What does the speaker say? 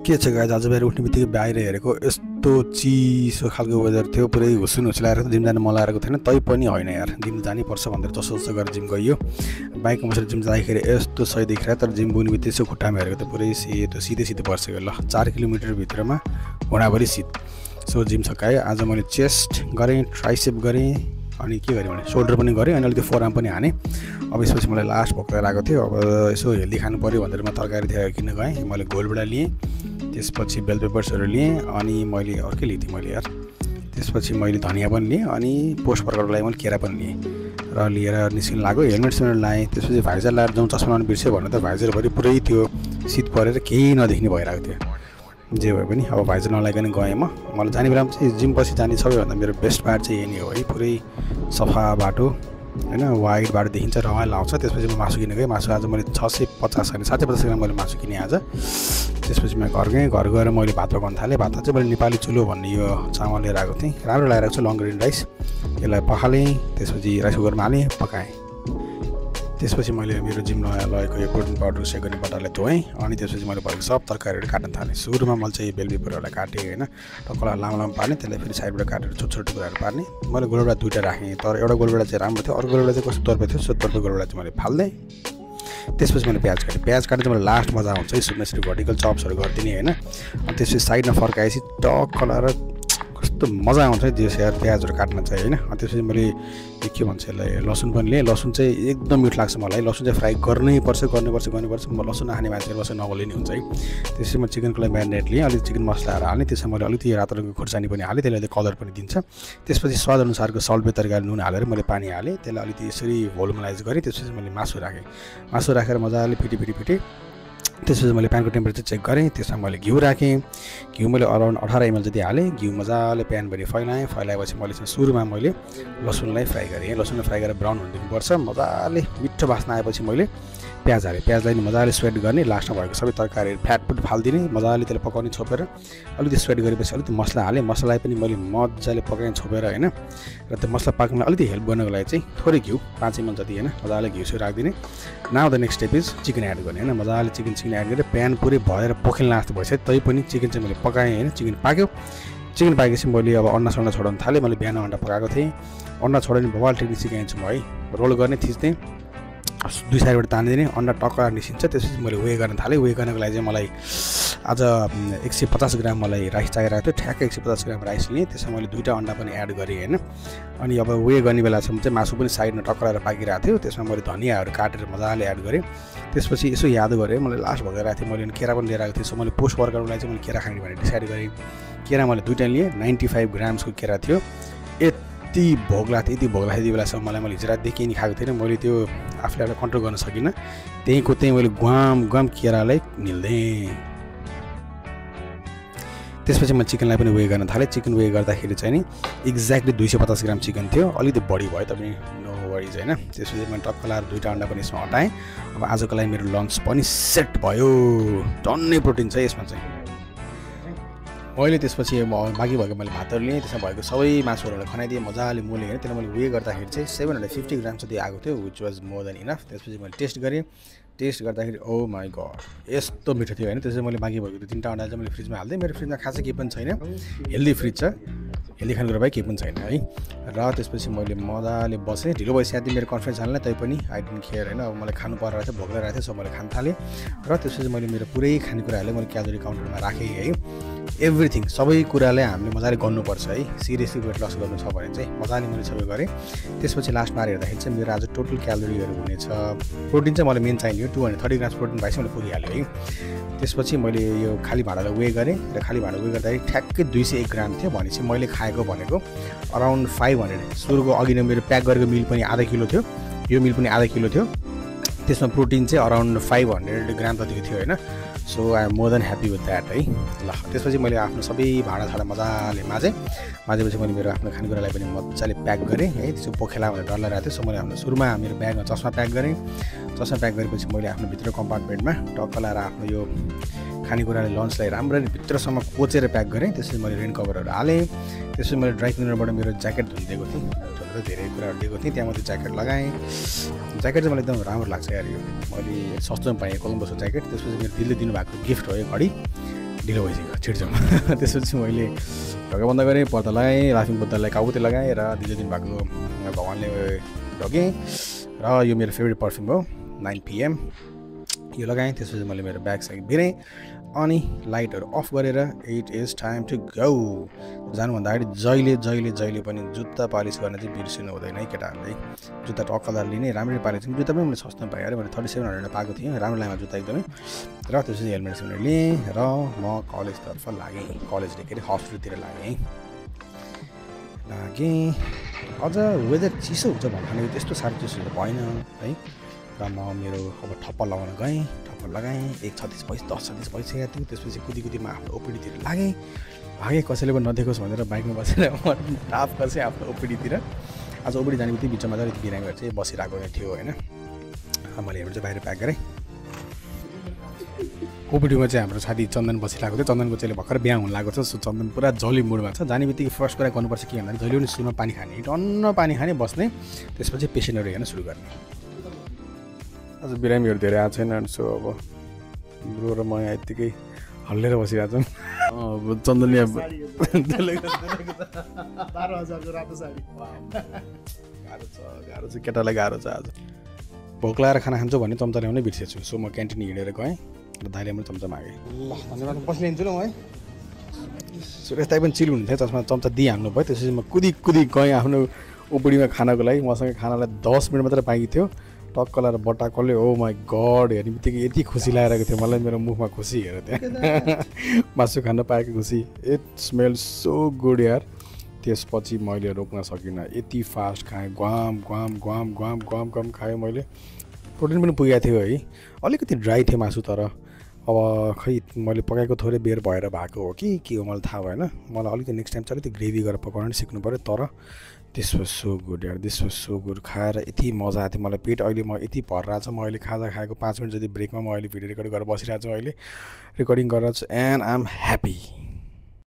के छ गाइज आज बिहान उठ्ने बित्तिकै बाहिर हेरेको यस्तो चिसो खालको वेदर थियो पुरै हुसुन लाएर जिम जान मन लागेको थिएन तै पनि होइन यार जिम जानै पर्छ भनेर जसो जसो गरेर जिम गइयो बाइकमा बसेर जिम जाँदाखेरि यस्तो सही देखिरहेको तर जिम बुने बित्तिकै यसो खुट्टामा हेरेको त पुरै सेतो सिधै सिधै पर्छ ल 4 किलोमिटर भित्रमा घोडाभरि शीत सो जिम सकाएँ आज मैले चेस्ट गरेँ ट्राइसेप गरेँ अनि के गरेँ भने शोल्डर पनि गरेँ अनि अलिकति फोरआर्म पनि हाने अब यसपछि मलाई लास्ट भोक लागेको थियो अब यसो हेल्दी खानु पर्यो भनेर म तरकारी थियो किन गएँ मैले गोलबेडा लिएँ त्यसपछि बेल पेपर्सहरू लिएँ अनि मैले अर्कै लिएँ थिएँ मैले यार त्यसपछि मैले धनियाँ पनि लिएँ अनि पोस्ट वर्कआउटको लागि मैले केरा पनि लिएँ र लिएर निस्किन लाग्यो हेलमेट सेलमेट लाएँ त्यसपछि भाइजर लाएर जाउँ चस्मा लाउनु बिर्स्यो भने त भाइजरभरि पुरै त्यो शीत परेर केही नदेख्ने भइरहेको थियो जे भए पनि अब भाइजर नलाइकन गएँ मलाई जाने बेलामा चाहिँ जिम पछि जाने सबैभन्दा मेरो बेस्ट पार्ट चाहिँ यही नै हो है पुरै सफा बाटो हैन वाइड बाटो देखिन्छ रमाइलो आउँछ त्यसपछि म मासु किन गएँ मासु आज मैले 650 अनि 750 ग्राम मैले मासु किनेँ आज त्यसपछि म घर गएँ घर गएर मैले भात पकाउन थालेँ भात चाहिँ मैले नेपाली चुलो भन्ने यो चामल लिएर आएको थिएँ राम्रो लगाइरहेको छु लङ ग्रेन राइस यसलाई पखालेँ त्यसपछि राइस कुकरमा हालेँ पकाएँ त्यसपछि मैले मेरो जिम लगेको यो प्रोटिन पाउडर सेक गर्ने बट्टालाई धोएँ अनि त्यसपछि मैले भएको सब तरकारीहरू काट्न थालेँ सुरुमा मैले चाहिँ बेल पेपरहरूलाई काटेँ होइन टक्कला लामो लामो पार्ने त्यसलाई फेरि साइडबाट काटेर छोटो छोटो टुक्राहरू पार्ने मैले गोलबेडा दुईवटा राखेँ तर एउटा गोलबेडा चाहिँ राम्रो थियो अर्को गोलबेडा चाहिँ कस्तो तर्पे थियो सो तर्पे गोलबेडा चाहिँ मैले फाल्देँ त्यसपछि मैले प्याज काटेँ चाहिँ मलाई लास्ट मजा आउँछ है सुक्ने यसरी भर्टिकल चप्सहरू गरिदिने होइन अनि त्यसपछि साइडमा फर्काएपछि टक्क लगाएर कस्तो मजा आउँछ है त्यो यार प्याजहरू काट्न चाहिँ होइन अनि त्यसपछि मैले के भन्छ यसलाई लसुन पनि लिएँ लसुन चाहिँ एकदम मिठो लाग्छ मलाई लसुन चाहिँ फ्राई गर्नुपर्छ म लसुन नखाने मान्छे लसुन नबोले नि हुन्छ है त्यसपछि म चिकनको लागि म्यारिनेट लिएँ अलिक चिकन मसलाहरू हालेँ त्यसमा मैले अलिकति रातो रङको खुर्सानी पनि हालेँ त्यसले कलर पनि दिन्छ त्यसपछि स्वादअनुसारको सल्ट तरकारी नुन हालेर मैले पानी हालेँ त्यसलाई अलिकति यसरी भोल्युमलाइज गरेँ त्यसपछि मैले मासु राखेर मजाले फिटे त्यसपछि मैले प्यानको टेम्परेचर चेक गरेँ त्यसमा मैले घिउ राखेँ घिउ मैले अराउन्ड 18 ml जति हालेँ घिउ मजाले प्यानभरि फैलाएपछि मैले सुरुमा मैले लसुनलाई फ्राई गरेँ लसुनलाई फ्राई गरेर ब्राउन हुन दिनुपर्छ मजाले मिठो बास्ना आएपछि मैले प्याज हालेँ प्याजलाई नि मजाले स्वेट गर्ने लास्टमा भएको सबै तरकारीहरू फ्याटफुट फालिदिने मजाले त्यसलाई पकाउने छोपेर अलिकति स्वेट गरेपछि अलिकति मसला हालेँ मसलालाई पनि मैले मजाले पकाएँ छोपेर होइन र त्यो मसला पाक्नलाई अलिकति हेल्प गर्नको लागि चाहिँ थोरै घिउ 5 ml जति होइन मजाले घिउ राखिदिने now the next step is chicken add गर्ने होइन मजाले चिकन एड गरेर प्यान पुरै भएर पोखिन जस्तो भइसक्यो तै पनि चिकन चाहिँ मैले पकाएँ होइन चिकन पाकेपछि मैले अब अन्डा सन्डा छोडाउन थालेँ मैले बिहान अन्डा पकाएको थिएँ अन्डा छोडाउने भवाल टेक्निक सिकाइन्छु म है रोल गर्ने थिच्ने दुई साइडबाट तानिदिने अन्डा टक्क निस्किन्छ त्यसपछि मैले वे गर्न थालेँ वे गर्नको लागि चाहिँ मलाई आज 150 ग्राम मलाई राइस चाहिरहेको थियो ठ्याक्कै 150 ग्राम राइस लिएँ त्यसमा मैले दुईवटा अन्डा पनि एड गरेँ होइन अनि अब वे गर्ने बेलासम्म चाहिँ मासु पनि साइडमा टक्कराएर पाकिरहेको थियो त्यसमा मैले धनियाँहरू काटेर मजाले एड गरेँ त्यसपछि यसो याद गरेँ मैले लास्ट भइरहेको थिएँ मैले केरा पनि लिएर आएको थिएँ सो मैले पोस्ट वर्कआउटको लागि चाहिँ मैले केरा खाने भनेर डिसाइड गरेँ केरा मैले दुईवटा लिएँ 95 ग्राम्सको केरा थियो यति भोक लाग्थ्यो यति बेलासम्म मैले हिजो रातदेखि नि खाएको थिएन मैले त्यो आफूलाई कन्ट्रोल गर्न सकिनँ त्यहीँ मैले गुवाम केरालाई निल्देँ त्यसपछि मैले चिकनलाई पनि वे गर्न थालेँ चिकन वे गर्दाखेरि चाहिँ नि एक्ज्याक्टली 250 ग्राम चिकन थियो अलिकति बढी भयो तपाईँ नो वरिज होइन त्यसपछि मैले टक्क लाएर दुईवटा अन्डा पनि यसमा हटाएँ अब आजको लागि मेरो लन्च पनि सेट भयो टन्नै प्रोटिन छ यसमा चाहिँ मैले त्यसपछि बाँकी भएको मैले भातहरू लिएँ त्यसमा भएको सबै मासुहरूलाई खनाइदिएँ मजाले मोलेँ होइन त्यसलाई मैले वे गर्दाखेरि चाहिँ 750 ग्राम जति आएको थियो which was more than enough त्यसपछि मैले टेस्ट गर्दाखेरि ओ माई गड यस्तो मिठो थियो होइन त्यसपछि मैले बाँकी भएको 3टा अन्डा चाहिँ मैले फ्रिजमा हाल्दै मेरो फ्रिजमा खासै केही पनि छैन हेल्दी फ्रिज छ हेल्दी खानेकुरा भाइ केही पनि छैन है र त्यसपछि मैले मजाले बसेँ ढिलो भइसक्यो मेरो कन्फरेन्स हाल्न तै पनि आई डिडन्ट केयर होइन अब मलाई खानु परिरहेको थियो भोक लागिरहेको थियो सो मैले खान थालेँ र त्यसपछि मैले मेरो पुरै खानेकुराहरूलाई मैले क्यालोरी काउन्टरमा राखेँ है एभ्रिथिङ सबै कुरालाई हामीले मजाले गर्नुपर्छ है सिरियसली वेट लस गर्नु छ भने चाहिँ मजाले मैले सबै गरेँ त्यसपछि लास्टमा हेर्दाखेरि चाहिँ मेरो आज टोटल क्यालोरीहरू हुनेछ प्रोटिन चाहिँ मलाई मेन चाहिने हो 230 ग्राम प्रोटिन भएपछि मैले पुगिहाल्यो है त्यसपछि मैले यो खाली भाँडालाई वे गरेँ र खाली भाँडा वे गर्दाखेरि ठ्याक्कै 201 ग्राम थियो भनेपछि मैले खाएको भनेको अराउन्ड 500 सुरुको अघि नै मेरो प्याक गरेको मिल पनि आधा किलो थियो यो मिल पनि आधा किलो थियो त्यसमा प्रोटिन चाहिँ अराउन्ड 500 ग्राम जतिको थियो होइन so I am more than happy with that है ल त्यसपछि मैले आफ्नो सबै भाँडाछाडा मजाले माझेपछि मैले मेरो आफ्नो खानेकुरालाई पनि मजाले प्याक गरेँ है त्यसो पोखेला भनेर डर लागिरहेको थियो सो मैले आफ्नो सुरुमा मेरो ब्यागमा चस्मा प्याक गरेँ चस्मा प्याक गरेपछि मैले आफ्नो भित्र कम्पार्टमेन्टमा टक्क लाएर आफ्नो यो खानेकुराले लन्चलाई राम्ररी भित्रसम्म कोचेर प्याक गरेँ त्यसपछि मैले रेन कभरहरू हालेँ त्यसपछि मैले ड्राई क्लिनरबाट मेरो ज्याकेट धुनिदिएको थिएँ धेरै कुराहरू दिएको थिएँ त्यहाँ मैले ज्याकेट लगाएँ ज्याकेट चाहिँ मलाई एकदम राम्रो लाग्छ यार यो मैले सस्तोमा पाएँ कोलम्बसको ज्याकेट त्यसपछि मेरो दिदीले दिनुभएको गिफ्ट हो यो घडी ढिलो भइसक्यो छिट्छौँ त्यसपछि मैले ढोका बन्द गरेँ पर्दा लगाएँ लाफिङ बुद्धलाई काबुती लगाएँ र दिजो दिनुभएको भगवान्ले ढोकेँ र यो मेरो फेभरेट पर्फ्युम हो 9 PM यो लगाएँ त्यसपछि मैले मेरो ब्याग साइड भिरेँ अनि लाइटहरू अफ गरेर it is time to go जानुभन्दा अगाडि जहिले पनि जुत्ता पालिस गर्न चाहिँ बिर्सिनु हुँदैन है केटाहरूले जुत्ता टक्कदार लिने राम्ररी पालिस जुत्ता पनि मैले सस्तो पाएँ अरे मैले 3700 पाएको थिएँ राम्रो लाग्यो जुत्ता एकदमै र त्यसपछि हेलमेट सेलमेट लिएँ र म कलेजतर्फ लागेँ कलेज के अरे हस्पिटलतिर लागेँ अझ वेदर चिसो हुन्छ भन्ने त्यस्तो साह्रो चिसो भएन है र म मेरो अब ठप्पा लगाउन गएँ ठप्पा लगाएँ 1:36 10:36 भइसकेको थियो त्यसपछि कुदी म आफ्नो ओपिडीतिर लागेँ भागेँ कसैले पनि नदेखोस् भनेर बाइकमा बसेर म टाप गरेँ आफ्नो ओपिडीतिर आज ओपिडी जाने बित्तिकै बिचमा चाहिँ अलिकति बिरामी भएर चाहिँ बसिरहेको थियो होइन मैले हेर्नु चाहिँ बाहिर प्याक गरेँ ओपिडीमा चाहिँ हाम्रो साथी चन्दन बसिरहेको थियो चन्दनको चाहिँ भर्खर बिहा हुन लागेको छ सो चन्दन पुरा जली मुडमा छ जाने बित्तिकै फर्स्ट कुरा गर्नुपर्छ के भन्दाखेरि जहिले पनि सुरुमा पानी खाने टन्न पानी खाने बस्ने त्यसपछि पेसेन्टहरू हेर्न सुरु गर्ने आज बिरामीहरू धेरै आएको छैन सो अब ब्रो र म यहाँ यत्तिकै हल्लेर बसिरहेको छौँ चन्दन गाह्रो छ केटालाई गाह्रो छ आज भोक लगाएर खाना खान्छु भन्ने चम्चा ल्याउनै बिर्सेछु सो म क्यान्टिन हिँडेर गएँ र दाइले पनि चम्चा मागेँ ल धन्यवाद पछि ल्याइदिन्छु ल म है सुरेश दाइ पनि चिल हुनुहुन्थ्यो त्यसमा चम्चा दिइहाल्नु भयो त्यसपछि म कुदी गएँ आफ्नो ओपिडीमा खानको लागि मसँग खानालाई 10 मिनट मात्रै बाँकी थियो टक्क लाएर बटाकले ओ माई गड हेर्ने बित्तिकै यति खुसी लागेको थियो मलाई मेरो मुखमा खुसी हेरेर त्यहाँ मासु खान पाएको खुसी इट स्मेल सो गुड यार त्यसपछि मैले रोक्न सकिनँ यति फास्ट खाएँ ग्वाम खाएँ मैले प्रोटिन पनि पुगेको थियो है अलिकति ड्राई थियो मासु तर अब खै मैले पकाएको थोरै बेर भएर भएको हो कि के हो मलाई थाहा भएन मलाई अलिकति नेक्स्ट टाइम चाहिँ अलिकति ग्रेभी गरेर पकाउन सिक्नु पऱ्यो तर दिस वाज सो गुड यार दिस वाज सो गुड खाएर यति मजा आएको थियो मलाई पेट अहिले म यति भरिरहेको छ म अहिले खाजा खाएको 5 मिनट जति ब्रेकमा म अहिले भिडियो रेकर्ड गरेर बसिरहेको छु अहिले रेकर्डिङ गरेर छु एन्ड आइ एम ह्याप्पी